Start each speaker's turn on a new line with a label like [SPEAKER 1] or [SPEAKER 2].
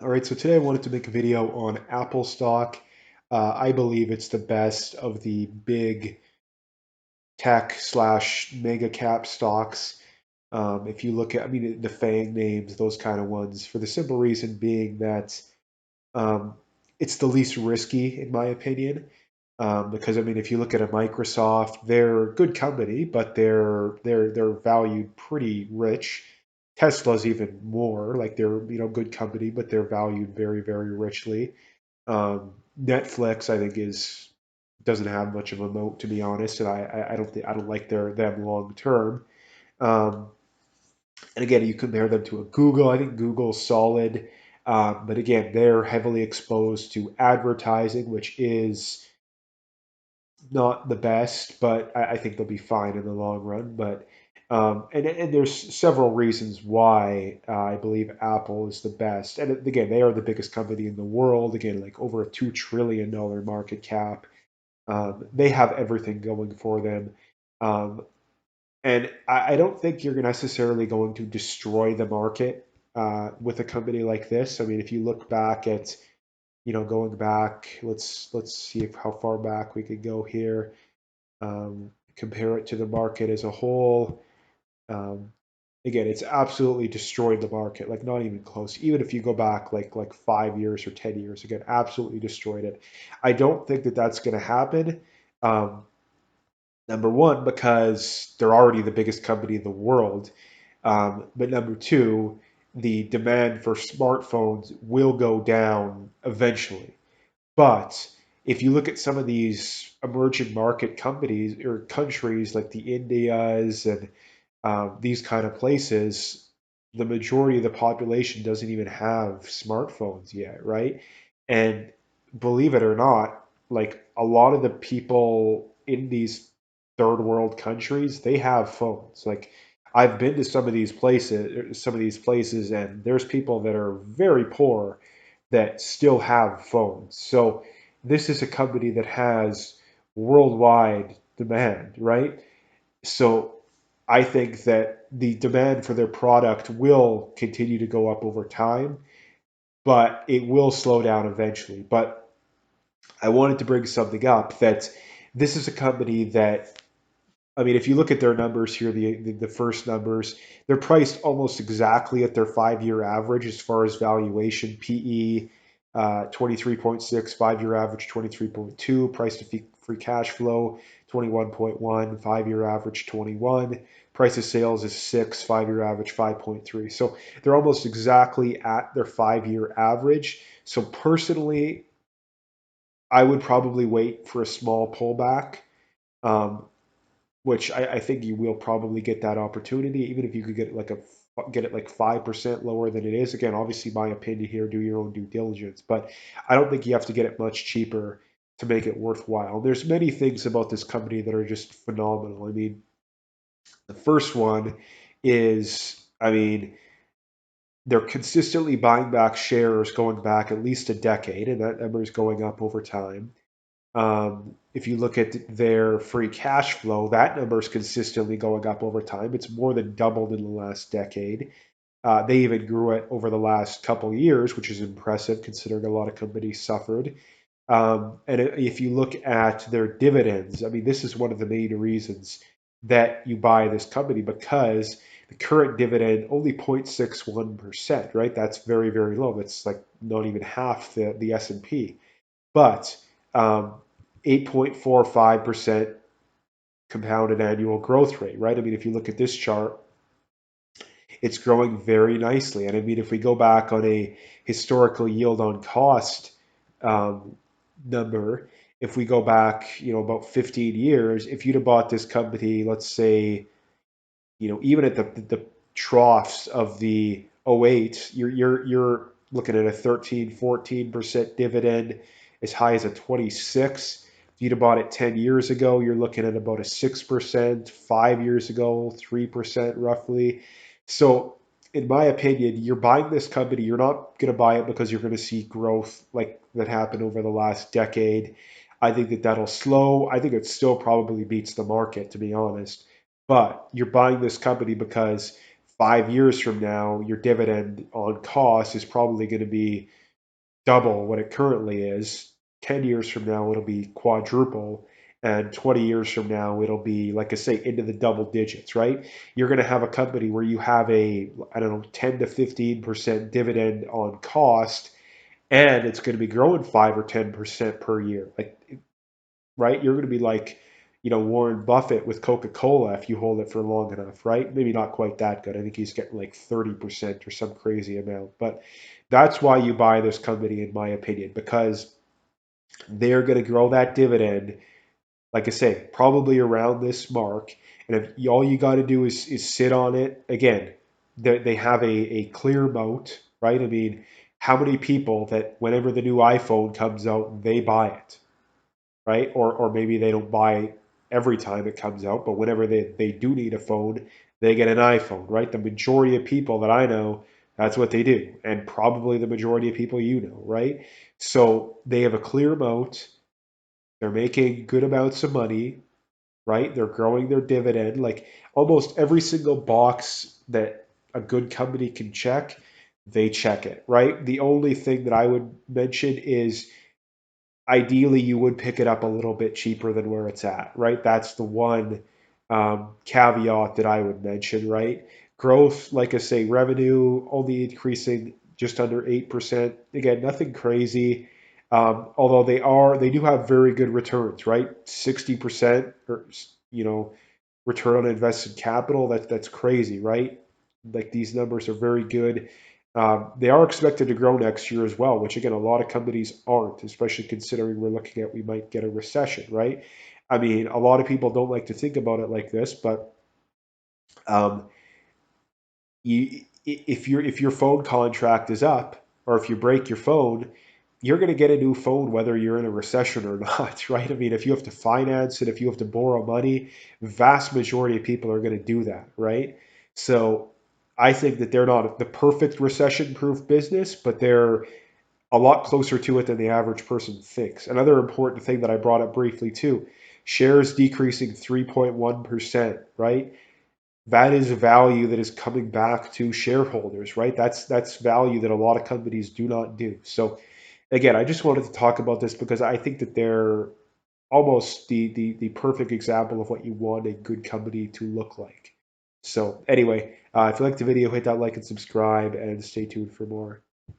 [SPEAKER 1] All right, so today I wanted to make a video on Apple stock. I believe it's the best of the big tech slash mega cap stocks. If you look at, I mean, the FANG names, those kind of ones, for the simple reason being that um, it's the least risky, in my opinion. Because I mean, if you look at a Microsoft, they're a good company, but they're valued pretty rich. Tesla's even more, like they're good company, but they're valued very richly. Netflix, I think, is doesn't have much of a moat, to be honest, and I don't like them long term. Um, and again, you compare them to a Google. I think Google's solid, but again, they're heavily exposed to advertising, which is not the best, but I think they'll be fine in the long run. But and there's several reasons why I believe Apple is the best. And again, they are the biggest company in the world. Again, like over a $2 trillion market cap. They have everything going for them. Um, and I don't think you're necessarily going to destroy the market with a company like this. I mean, if you look back at, going back, let's see if how far back we could go here. Compare it to the market as a whole. Um, Again, it's absolutely destroyed the market, like not even close. Even if you go back like 5 years or 10 years, again, absolutely destroyed it. I don't think that that's going to happen. Um, Number one, because they're already the biggest company in the world. But number two, the demand for smartphones will go down eventually. But if you look at some of these emerging market companies or countries like the Indias and these kind of places, the majority of the population doesn't even have smartphones yet, right? And believe it or not, like a lot of the people in these third world countries, they have phones. Like I've been to some of these places, and there's people that are very poor that still have phones. So this is a company that has worldwide demand, right? So I think that the demand for their product will continue to go up over time, but it will slow down eventually. But I wanted to bring something up that this is a company that, I mean, if you look at their numbers here, the first numbers, they're priced almost exactly at their 5 year average as far as valuation, PE, 23.6, 5 year average 23.2, price to free cash flow 21.1, 5 year average 21, price of sales is 6, 5 year average 5.3. So they're almost exactly at their 5 year average. So personally, I would probably wait for a small pullback. Um, which I think you will probably get that opportunity, even if you could get it like 5% lower than it is. Again, obviously, my opinion here, do your own due diligence, but I don't think you have to get it much cheaper to make it worthwhile. There's many things about this company that are just phenomenal. I mean, the first one is, I mean, they're consistently buying back shares going back at least a decade, and that number is going up over time. If you look at their free cash flow, that number is consistently going up over time. It's more than doubled in the last decade. They even grew it over the last couple of years, which is impressive considering a lot of companies suffered. And if you look at their dividends, I mean, this is one of the main reasons that you buy this company because the current dividend only 0.61%, right? That's very low. That's like not even half the S&P. But 8.45% compounded annual growth rate, right? I mean, if you look at this chart, it's growing very nicely. And I mean, if we go back on a historical yield on cost um, number, if we go back, about 15 years, if you'd have bought this company, let's say, even at the troughs of the '08, you're looking at a 13-14% dividend, as high as a 26. If you'd have bought it 10 years ago, you're looking at about a 6%, 5 years ago, 3% roughly. So in my opinion, you're buying this company, you're not going to buy it because you're going to see growth like that happened over the last decade. I think that that'll slow. I think it still probably beats the market, to be honest. But you're buying this company because 5 years from now, your dividend on cost is probably going to be double what it currently is. 10 years from now, it'll be quadruple. And 20 years from now, it'll be, like I say, into the double digits, right? You're going to have a company where you have a, I don't know, 10 to 15% dividend on cost, and it's going to be growing 5 or 10% per year. Like, right? You're going to be like, Warren Buffett with Coca-Cola if you hold it for long enough, right? Maybe not quite that good. I think he's getting like 30% or some crazy amount. But that's why you buy this company, in my opinion, because they're going to grow that dividend, like I say, probably around this mark. And if all you got to do is sit on it, again, they have a clear moat, right? I mean, how many people that whenever the new iPhone comes out, they buy it? Right? Or maybe they don't buy every time it comes out, but whenever they do need a phone, they get an iPhone, right? The majority of people that I know, that's what they do. And probably the majority of people you know, right? So they have a clear moat. They're making good amounts of money, right? They're growing their dividend. Like almost every single box that a good company can check, they check it, right? The only thing that I would mention is ideally you would pick it up a little bit cheaper than where it's at, right? That's the one caveat that I would mention, right? Growth, like I say, revenue only increasing just under 8%. Again, nothing crazy. Although they do have very good returns, right? 60% or, return on invested capital. That's crazy, right? Like these numbers are very good. They are expected to grow next year as well, which again, a lot of companies aren't, especially considering we're looking at we might get a recession, right? I mean, a lot of people don't like to think about it like this, but um, if your phone contract is up, or if you break your phone, you're going to get a new phone whether you're in a recession or not, right? I mean, if you have to finance it, if you have to borrow money, vast majority of people are going to do that, right? So I think that they're not the perfect recession-proof business, but they're a lot closer to it than the average person thinks. Another important thing that I brought up briefly too, shares decreasing 3.1%, right? That is value that is coming back to shareholders, right? That's value that a lot of companies do not do. So again, I just wanted to talk about this because I think that they're almost the perfect example of what you want a good company to look like. So anyway, if you liked the video, hit that like and subscribe and stay tuned for more.